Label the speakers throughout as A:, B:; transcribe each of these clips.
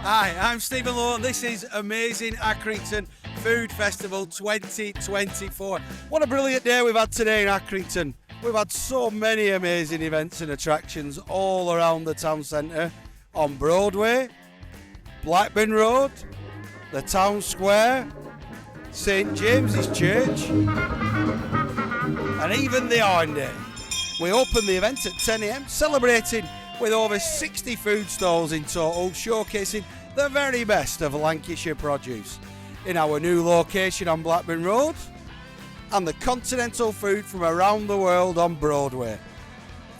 A: Hi, I'm Stephen Lowe and this is Amazingaccrington Food Festival 2024. What a brilliant day we've had today in Accrington. We've had so many amazing events and attractions all around the town centre, on Broadway, Blackburn Road, the town square, St James's Church, and even the Arndale. We opened the event at 10 AM, celebrating with over 60 food stalls in total, showcasing the very best of Lancashire produce in our new location on Blackburn Road, and the continental food from around the world on Broadway.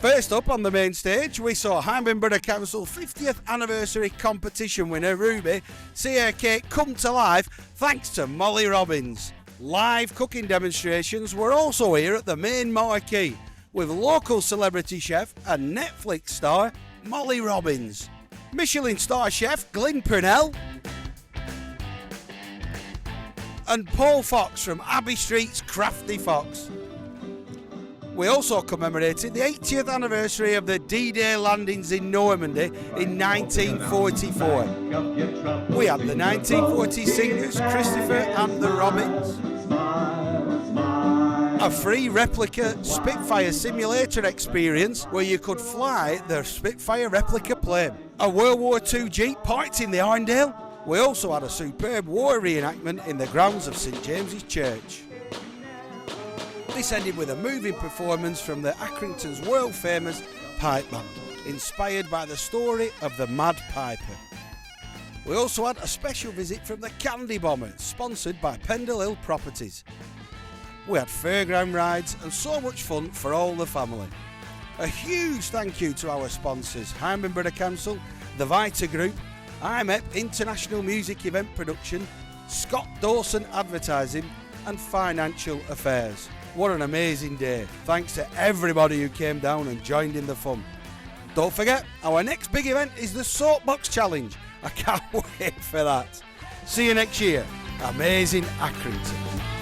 A: First up on the main stage, we saw Borough Council 50th anniversary competition winner Ruby see her cake come to life thanks to Molly Robbins. Live cooking demonstrations were also here at the main marquee, with local celebrity chef and Netflix star Molly Robbins, Michelin star chef Glynn Purnell, and Paul Fox from Abbey Street's Crafty Fox. We also commemorated the 80th anniversary of the D-Day landings in Normandy in 1944. We had the 1940 singers Christopher and the Robins, a free replica Spitfire simulator experience where you could fly the Spitfire replica plane, a World War II Jeep parked in the Arndale. We also had a superb war reenactment in the grounds of St James's Church. This ended with a moving performance from the Accrington's world famous pipe band, inspired by the story of the Mad Piper. We also had a special visit from the Candy Bombers, sponsored by Pendle Hill Properties. We had fairground rides and so much fun for all the family. A huge thank you to our sponsors, Borough Council, the Vita Group, IMEP International Music Event Production, Scott Dawson Advertising and Financial Affairs. What an amazing day. Thanks to everybody who came down and joined in the fun. Don't forget, our next big event is the Soapbox Challenge. I can't wait for that. See you next year. Amazingaccrington.